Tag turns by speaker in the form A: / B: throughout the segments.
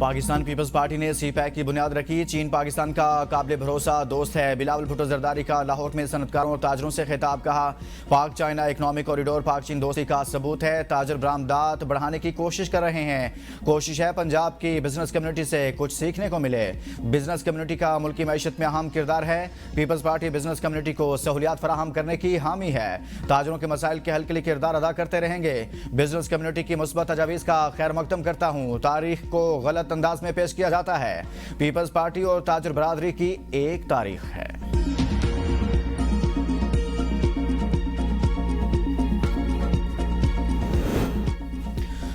A: Pakistan peoples party ने सी-पैक की बुनियाद रखी। चीन पाकिस्तान का काबिल भरोसा दोस्त है। बिलावल भुट्टो जरदारी का लाहौर में सनतकारों और ताजरों से खिताब। कहा, पाक चाइना इकनॉमिक कॉरिडोर पाक चीन दोस्ती का सबूत है। ताजर बरामदात बढ़ाने की कोशिश कर रहे हैं। कोशिश है पंजाब की बिजनेस कम्युनिटी से कुछ सीखने को मिले। बिजनेस कम्युनिटी का मुल्की मैशत में अहम किरदार है। पीपल्स पार्टी बिजनेस कम्युनिटी को सहूलियात फराहम करने की हामी है। ताजरों के मसाइल के हल के लिए किरदार अदा करते रहेंगे। बिजनेस कम्युनिटी की मुस्बत तजावीज़ का खैर मकदम करता हूँ। तारीख को गलत अंदाज में पेश किया जाता है। पीपल्स पार्टी और ताजर बरादरी की एक तारीख है।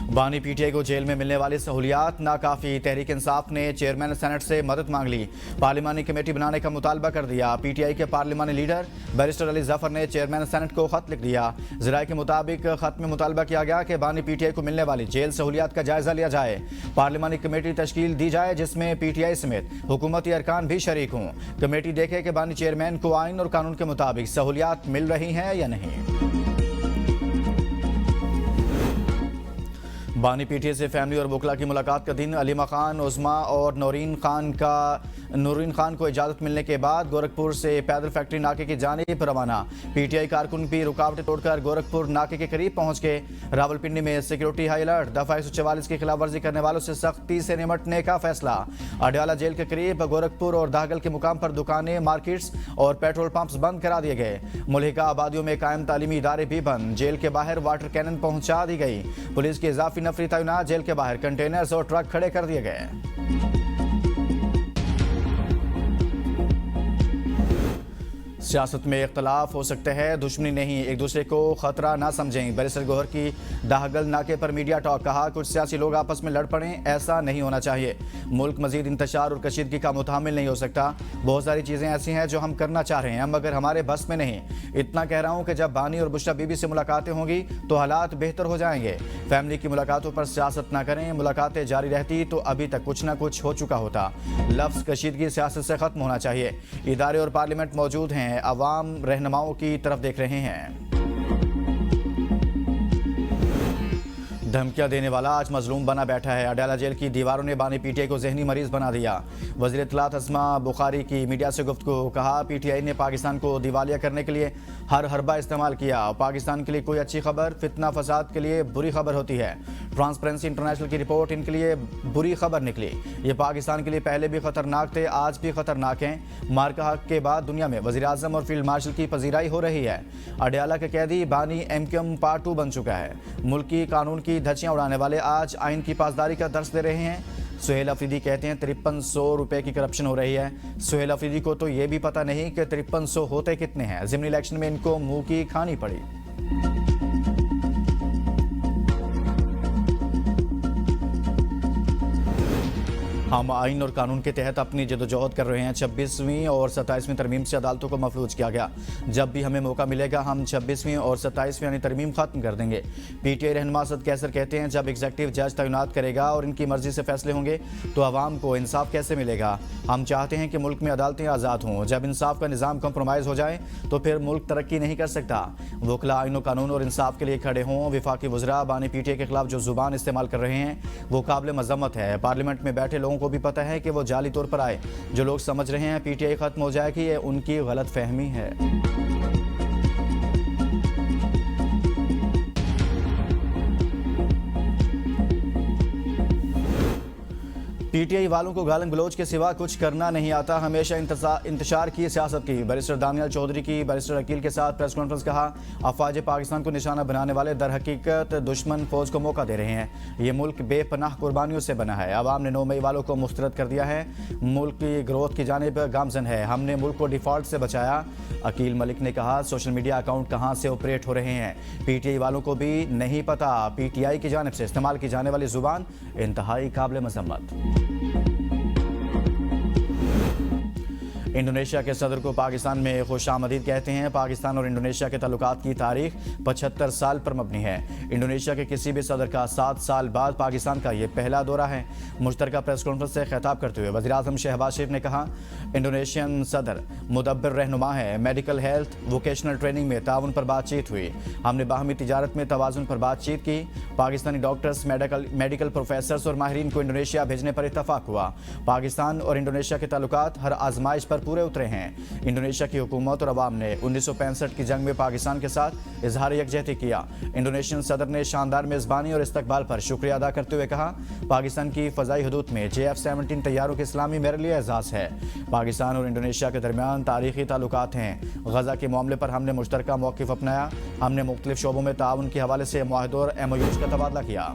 A: बानी पीटीआई को जेल में मिलने वाली सहूलियात नाकाफी। तहरीक इंसाफ ने चेयरमैन सेनेट से मदद मांग ली। पार्लिमानी कमेटी बनाने का मुतालबा कर दिया। पीटीआई के पार्लिमानी लीडर बैरिस्टर अली जफर ने चेयरमैन सेनेट को खत लिख दिया। ज़राए के मुताबिक खत में मुतालबा किया गया कि बानी पीटीआई को मिलने वाली जेल सहूलियात का जायजा लिया जाए। पार्लिमानी कमेटी तश्कील दी जाए जिसमें पीटीआई समेत हुकूमती अरकान भी शरीक हों। कमेटी देखे कि बानी चेयरमैन को आइन और कानून के मुताबिक सहूलियात मिल रही हैं या नहीं। बानी पीटीआई से फैमिली और वकला की मुलाकात का दिन। अलीमा खान, उस्मा और नूरीन खान को इजाज़त मिलने के बाद गोरखपुर से पैदल फैक्ट्री नाके की जानिब रवाना। पीटीआई कारकुन भी रुकावटें तोड़कर गोरखपुर नाके के करीब पहुंच गए। रावलपिंडी में सिक्योरिटी हाई अलर्ट। दफा 144 की खिलाफ वर्जी करने वालों से सख्ती से निपटने का फैसला। अडयाला जेल के करीब गोरखपुर और दाहगल के मुकाम पर दुकानें, मार्केट्स और पेट्रोल पंप्स बंद करा दिए गए। मुल्हिका आबादियों में कायम तालीमी इदारे भी बंद। जेल के बाहर वाटर कैनन पहुंचा दी गई। पुलिस की इजाफी नफरी तैनात। जेल के बाहर कंटेनर्स और ट्रक खड़े कर दिए गए। सियासत में इख्तलाफ हो सकते हैं, दुश्मनी नहीं। एक दूसरे को खतरा ना समझें। बैरिस्टर गौहर की दाहगल नाके पर मीडिया टॉक। कहा, कुछ सियासी लोग आपस में लड़ पड़ें, ऐसा नहीं होना चाहिए। मुल्क मजीद इंतशार और कशीदगी का मुतामिल नहीं हो सकता। बहुत सारी चीज़ें ऐसी हैं जो हम करना चाह रहे हैं, मगर हमारे बस में नहीं। इतना कह रहा हूँ कि जब बानी और बुशरा बीबी से मुलाकातें होंगी तो हालात बेहतर हो जाएंगे। फैमिली की मुलाकातों पर सियासत ना करें। मुलाकातें जारी रहती तो अभी तक कुछ ना कुछ हो चुका होता। लफ्ज़ कशीदगी सियासत से ख़त्म होना चाहिए। इदारे और पार्लियामेंट मौजूद हैं, अवाम रहनुमाओं की तरफ देख रहे हैं। धमकियां देने वाला आज मजलूम बना बैठा है। अडयाला जेल की दीवारों ने बानी पीटीआई को जहनी मरीज बना दिया। वज़ीर इत्तलात अस्मा बुखारी की मीडिया से गुफ्तगू। कहा, पीटीआई ने पाकिस्तान को दिवालिया करने के लिए हर हरबा इस्तेमाल किया। पाकिस्तान के लिए कोई अच्छी खबर फितना फसाद के लिए बुरी खबर होती है। ट्रांसपेरेंसी इंटरनेशनल की रिपोर्ट इनके लिए बुरी खबर निकली। ये पाकिस्तान के लिए पहले भी खतरनाक थे, आज भी खतरनाक हैं। मार्का हक के बाद दुनिया में वज़ीर आज़म और फील्ड मार्शल की पजीराई हो रही है। अडयाला के कैदी बानी एमक्यूएम पार्ट 2 बन चुका है। मुल्की कानून की धज्जियां उड़ाने वाले आज आइन की पासदारी का दर्स दे रहे हैं। सुहेल अफरीदी कहते हैं 5300 रुपए की करप्शन हो रही है। सुहेल अफरीदी को तो ये भी पता नहीं कि 5300 होते कितने हैं। ज़िमनी इलेक्शन में इनको मुंह की खानी पड़ी। हम आइन और कानून के तहत अपनी जदोजहद कर रहे हैं। 26वीं और 27वीं तरमीम से अदालतों को महफूज किया गया। जब भी हमें मौका मिलेगा हम 26वीं और 27वीं यानी तरमीम खत्म कर देंगे। पीटीआई रहनुमा असद कैसर कहते हैं, जब एग्जीक्यूटिव जज तैनात करेगा और इनकी मर्जी से फैसले होंगे तो आवाम को इंसाफ कैसे मिलेगा। हम चाहते हैं कि मुल्क में अदालतें आज़ाद हों। जब इंसाफ का निज़ाम कम्प्रोमाइज़ हो जाए तो फिर मुल्क तरक्की नहीं कर सकता। वकला आइन और कानून और इंसाफ के लिए खड़े हों। विफाकी वज़रा बानी पीटीआई के खिलाफ जो जुबान इस्तेमाल कर रहे हैं वो काबिल मजम्मत है। पार्लियामेंट में बैठे लोगों को भी पता है कि वो जाली तौर पर आए। जो लोग समझ रहे हैं पीटीआई खत्म हो जाएगी, ये उनकी गलत फहमी है। पीटीआई वालों को गालन गलोच के सिवा कुछ करना नहीं आता। हमेशा इंतशार की सियासत की। बैरिस्टर दानियल चौधरी की बैरिस्टर अकील के साथ प्रेस कॉन्फ्रेंस। कहा, अफवाज पाकिस्तान को निशाना बनाने वाले दर हकीकत दुश्मन फौज को मौका दे रहे हैं। ये मुल्क बेपनाह कुर्बानियों से बना है। आवाम ने 9 मई वालों को मुस्तरद कर दिया है। मुल्क की ग्रोथ की जानिब गामजन है। हमने मुल्क को डिफॉल्ट से बचाया। अकील मलिक ने कहा, सोशल मीडिया अकाउंट कहाँ से ऑपरेट हो रहे हैं पीटीआई वालों को भी नहीं पता। पीटीआई की जानिब से इस्तेमाल की जाने वाली जुबान इंतहाई काबिल मजम्मत। इंडोनेशिया के सदर को पाकिस्तान में खुशामदीद कहते हैं। पाकिस्तान और इंडोनेशिया के ताल्लुकात की तारीख 75 साल पर मबनी है। इंडोनेशिया के किसी भी सदर का 7 साल बाद पाकिस्तान का ये पहला दौरा है। मुश्तरका प्रेस कॉन्फ्रेंस से खिताब करते हुए वज़ीर-ए-आज़म शहबाज शरीफ ने कहा, इंडोनेशियन सदर मुदब्बिर रहनुमा है। मेडिकल, हेल्थ, वोकेशनल ट्रेनिंग में ताउन पर बातचीत हुई। हमने बाहमी तिजारत में तवाज़ुन पर बातचीत की। पाकिस्तानी डॉक्टर्स, मेडिकल प्रोफेसर्स और माहिरीन को इंडोनेशिया भेजने पर इत्तफाक हुआ। पाकिस्तान और इंडोनेशिया के ताल्लुकात हर आजमाइश पर पूरे उतरे हैं। इंडोनेशिया की हुकूमत और अवाम ने 1965 की जंग में पाकिस्तान के साथ इजहार यकजहती किया। इंडोनेशियन सदर ने शानदार मेज़बानी और इस्तकबाल पर शुक्रिया अदा करते हुए कहा, पाकिस्तान की फ़ज़ाई हदूद में JF-17 तैयारों की इस्लामी मेरे लिए एजाज़ है। पाकिस्तान और इंडोनेशिया के दरमियान तारीखी ताल्लुकात हैं। गज़ा के मामले पर हमने मुश्तरका मौक़िफ़ अपनाया। हमने मुख्तलिफ शोबों में ताउन के हवाले से मुआहदों और MOUs का तबादला किया।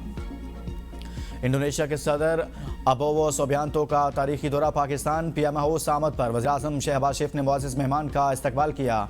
A: इंडोनेशिया के सदर अबोवो सोबियांतो का तारीखी दौरा पाकिस्तान। पीएम हाउस आमद पर वज़ीर-ए-आज़म शहबाज शरीफ ने मुअज़्ज़िज़ मेहमान का इस्तकबाल किया।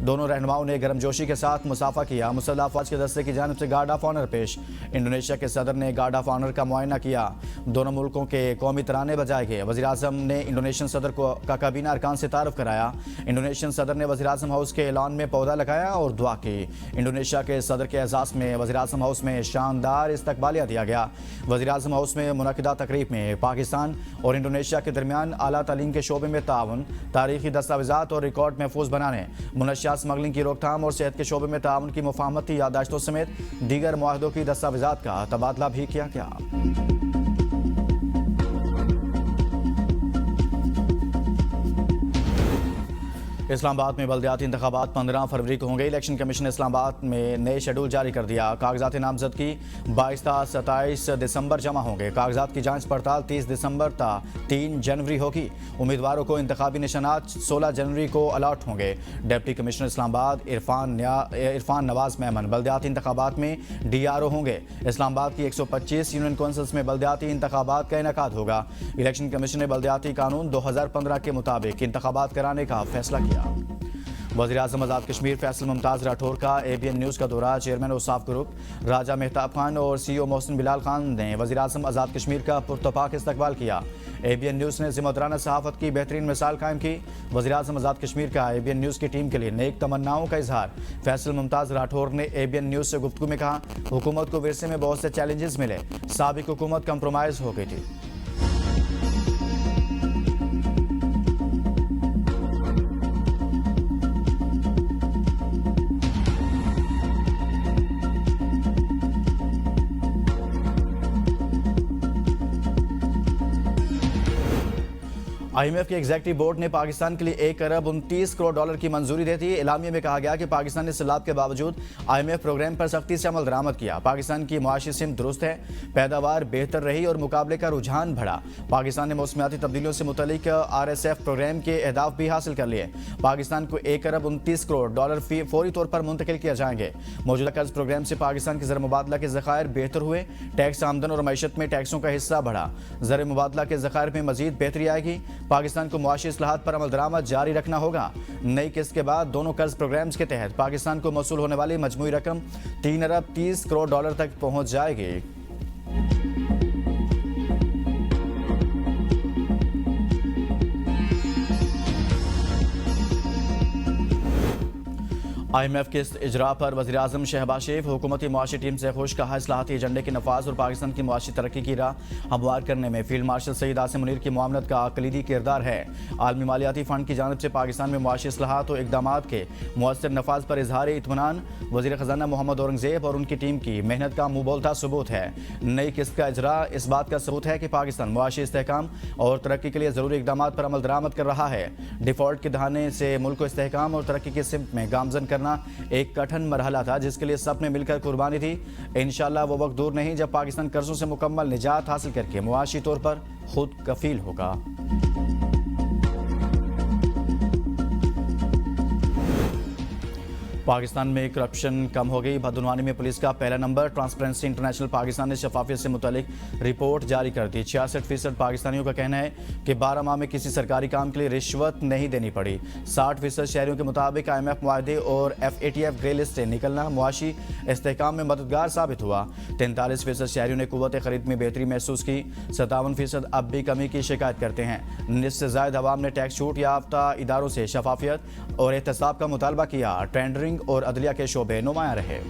A: दोनों रहनुमाओं ने गर्मजोशी के साथ मुसाफा किया। मुसल्लह अफ़वाज के दस्ते की जानिब से गार्ड ऑफ ऑनर पेश। इंडोनेशिया के सदर ने गार्ड ऑफ ऑनर का मुआयना किया। दोनों मुल्कों के कौमी तराने बजाए गए। वज़ीर-ए-आज़म ने इंडोनेशियन सदर का काबीना अरकान से तारुफ कराया। इंडोनेशियन सदर ने वज़ीर-ए-आज़म हाउस के ऐलान में पौधा लगाया और दुआ की। इंडोनेशिया के सदर के एजाज़ में वज़ीर-ए-आज़म हाउस में शानदार इस्तकबालिया दिया गया। वज़ीर-ए-आज़म हाउस में मुनक़िदा तकरीब में पाकिस्तान और इंडोनेशिया के दरमियान आला तालीम के शोबे में ताउन, तारीखी दस्तावेज़ात और रिकॉर्ड महफूज बनाने, मुनश्शियात स्मगलिंग की रोकथाम और सेहत के शोबे में ताउन की मुफाहमती यादाश्तों समेत दीगर मुआहदों की दस्तावेज़ात का तबादला भी किया गया। इस्लामाबाद में बल्दियाती इंतखाबात 15 फरवरी को होंगे। इलेक्शन कमीशन ने इस्लामाबाद में नए शेड्यूल जारी कर दिया। कागजात नामजद की 22 ता 27 दिसंबर जमा होंगे। कागजात की जांच पड़ताल 30 दिसंबर ता 3 जनवरी होगी। उम्मीदवारों को इंतखाबी निशानात 16 जनवरी को अलॉट होंगे। डिप्टी कमिश्नर इस्लामाबाद इरफान नवाज मेमन बल्दियाती इंतखाबात में DRO होंगे। इस्लामाबाद की 125 यूनियन कौंसिल्स में बल्दियाती इंतखाबात का इनेकाद होगा। इलेक्शन कमीशन ने बल्दियाती कानून 2015 के मुताबिक इंतखाबात कराने का फैसला किया। वज़ीर-ए-आज़म आज़ाद कश्मीर फैसल मुमताज़ राठौर का ABN न्यूज़ का दौरा। चेयरमैन औसाफ ग्रुप राजा मेहताब खान और CEO मोहसिन बिलाल खान ने वज़ीर-ए-आज़म आज़ाद कश्मीर का पुरतपाक इस्तकबाल किया। ABN न्यूज़ ने ज़िम्मेदाराना सहाफ़त की बेहतरीन मिसाल कायम की। वज़ीर-ए-आज़म आज़ाद कश्मीर का ABN न्यूज़ की टीम के लिए नेक तमन्नाओं का इजहार। फैसल मुमताज़ राठौर ने ABN न्यूज़ से गुफ्तगू में कहा, हुकूमत को विरसे में बहुत से चैलेंजेस मिले। साबिक हुकूमत कंप्रोमाइज़ हो गई थी। IMF के एग्जीक्यूटिव बोर्ड ने पाकिस्तान के लिए 1 अरब 29 करोड़ डॉलर की मंजूरी दे दी। एलामिया में कहा गया कि पाकिस्तान ने सलाब के बावजूद IMF प्रोग्राम पर सख्ती से अमल दरामद किया। पाकिस्तान की मुआशी सिमत दुरुस्त है, पैदावार बेहतर रही और मुकाबले का रुझान बढ़ा। पाकिस्तान ने मौसमियाती तब्दीलियों से मुतल्लिक RSF प्रोग्राम के अहदाफ भी हासिल कर लिए। पाकिस्तान को 1 अरब 29 करोड़ डॉलर फौरी तौर पर मुंतकिल किया जाएंगे। मौजूदा कर्ज प्रोग्राम से पाकिस्तान के ज़र मुबादला के ज़खायर बेहतर हुए। टैक्स आमदन और मैशत में टैक्सों का हिस्सा बढ़ा। ज़र मुबादला के ज़खायर में मजीद बेहतरी आएगी। पाकिस्तान को मुआशी इस्लाहात पर अमल दरामद जारी रखना होगा। नई किस्त के बाद दोनों कर्ज प्रोग्राम्स के तहत पाकिस्तान को मौसूल होने वाली मजमूई रकम 3 अरब 30 करोड़ डॉलर तक पहुंच जाएगी। IMF के इजरा पर वज़ीर-ए-आज़म शहबाज शरीफ हुकूमती मुआशी टीम से खुश। कहा, इस्लाहाती एजेंडे के नफाज और पाकिस्तान की मुआशी तरक्की की राह हमवार करने में फील्ड मार्शल सईद आसिम मुनीर की मुआवनत का कलीदी किरदार है। आलमी मालियाती फ़ंड की जानिब से पाकिस्तान में मुआशी इस्लाहात और इक़दामात के मुअस्सर नफाज पर इजहार इत्मीनान वज़ीर ख़ज़ाना मोहम्मद औरंगज़ेब और उनकी टीम की मेहनत का मुँह बोलता सबूत है। नई किस्त का इजरा इस बात का सबूत है कि पाकिस्तान मुआशी इस्तेहकाम और तरक्की के लिए ज़रूरी इक़दामात पर अमल दरामद कर रहा है। डिफ़ॉल्ट के दहाने से मुल्क को इस्तेहकाम और तरक्की की सिमत में गामज़न करना एक कठिन मरहला था, जिसके लिए सब ने मिलकर कुर्बानी दी। इंशाअल्लाह वो वक्त दूर नहीं जब पाकिस्तान कर्जों से मुकम्मल निजात हासिल करके मुआशी तौर पर खुद कफील होगा। पाकिस्तान में करप्शन कम हो गई। बदनवानी में पुलिस का पहला नंबर। ट्रांसपेरेंसी इंटरनेशनल पाकिस्तान ने शफाफियत से मुतालिक रिपोर्ट जारी कर दी। 66% पाकिस्तानियों का कहना है कि 12 माह में किसी सरकारी काम के लिए रिश्वत नहीं देनी पड़ी। 60% शहरियों के मुताबिक IMF मुआहदे और FATF ग्रे लिस्ट से निकलना मुआशी इस्तेहकाम में मददगार साबित हुआ। 43% शहरियों ने कुव्वत खरीद में बेहतरी महसूस की। 57% अब भी कमी की शिकायत करते हैं। निस्फ से ज़ायद अवाम ने टैक्स छूट याफ्ता इदारों से शफाफियत और एहतसाब का मुतालबा किया। टेंडरिंग और अदलिया के शोबे नुमाया रहे।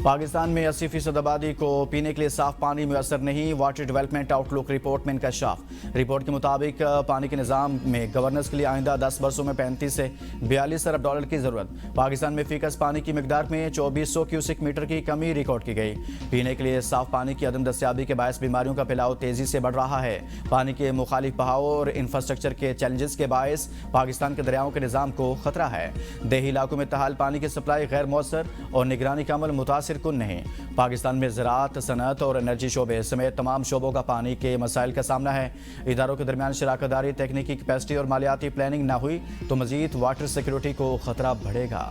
A: पाकिस्तान में 80% आबादी को पीने के लिए साफ पानी मुयसर नहीं। वाटर डेवलपमेंट आउटलुक रिपोर्ट में इंकशाफ। रिपोर्ट के मुताबिक पानी के निज़ाम में गवर्नेंस के लिए आइंदा 10 वर्षों में 35 से 42 अरब डॉलर की ज़रूरत। पाकिस्तान में फीकस पानी की मिकदार में 2400 क्यूसिक मीटर की कमी रिकॉर्ड की गई। पीने के लिए साफ पानी की अदम दस्तियाबी के बायस बीमारियों का फैलाव तेज़ी से बढ़ रहा है। पानी के मुखालिफ बहाव और इंफ्रास्ट्रक्चर के चैलेंजेस के बायस पाकिस्तान के दरियाओं के निज़ाम को खतरा है। देही इलाकों में तहाल पानी की सप्लाई गैर मौसर और निगरानी का अमल मुतासिर कुन नहीं। पाकिस्तान में ज़राअत, सनअत और एनर्जी शोबे समेत तमाम शोबों का पानी के मसाइल का सामना है। इदारों के दरमियान शराकतदारी, तकनीकी कैपेसिटी और मालियाती प्लानिंग ना हुई तो मजीद वाटर सिक्योरिटी को खतरा बढ़ेगा।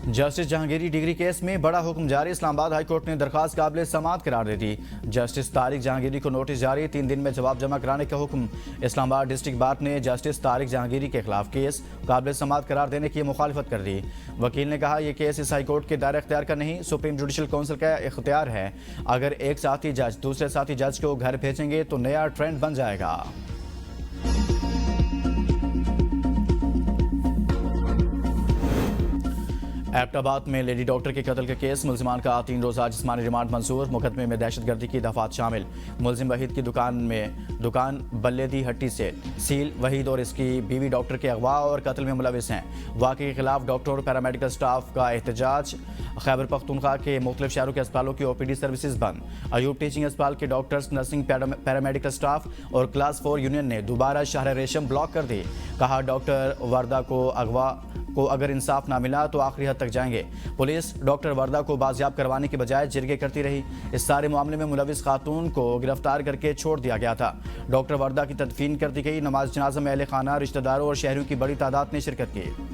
A: जस्टिस जहांगीरी डिग्री केस में बड़ा हुक्म जारी। इस्लामाबाद हाई कोर्ट ने दरखास्त काबिल समाअत करार दे दी। जस्टिस तारिक जहांगीरी को नोटिस जारी। 3 दिन में जवाब जमा कराने का हुक्म। इस्लामाबाद डिस्ट्रिक्ट बार ने जस्टिस तारिक जहांगीरी के खिलाफ केस काबिल समाअत करार देने की मुखालिफत कर दी। वकील ने कहा, यह केस इस हाई कोर्ट के दायरे इख्तियार का नहीं, सुप्रीम जुडिशल काउंसिल का इख्तियार है। अगर एक साथी जज दूसरे साथी जज को घर भेजेंगे तो नया ट्रेंड बन जाएगा। एबटाबाद में लेडी डॉक्टर के कत्ल के केस। मुलजिमान का 3 रोज़ा जिस्मानी रिमांड मंजूर। मुकदमे में दहशतगर्दी की दफात शामिल। मुलजिम वहीद की दुकान बल्लेदी हट्टी से सील। वहीद और इसकी बीवी डॉक्टर के अगवा और कत्ल में मुलविस हैं। वाक़े के खिलाफ डॉक्टर और पैरामेडिकल स्टाफ का एहतजाज। खैबर पख्तूनख्वा के मुख्तलिफ शहरों के अस्पतालों की OPD सर्विसेज बंद। अयूब टीचिंग अस्पताल के डॉक्टर्स, नर्सिंग, पैरामेडिकल स्टाफ और क्लास 4 यूनियन ने दोबारा शहर रेशम ब्लॉक कर दी। कहा, डॉक्टर वर्दा को अगर इंसाफ ना मिला तो आखिरी हद तक जाएंगे। पुलिस डॉक्टर वर्दा को बाजियाब करवाने की बजाय जिरगे करती रही। इस सारे मामले में मुलविस खातून को गिरफ्तार करके छोड़ दिया गया था। डॉक्टर वर्दा की तदफीन कर दी गई। नमाज जनाजा में अहले खाना, रिश्तेदारों और शहरियों की बड़ी तादाद ने शिरकत की।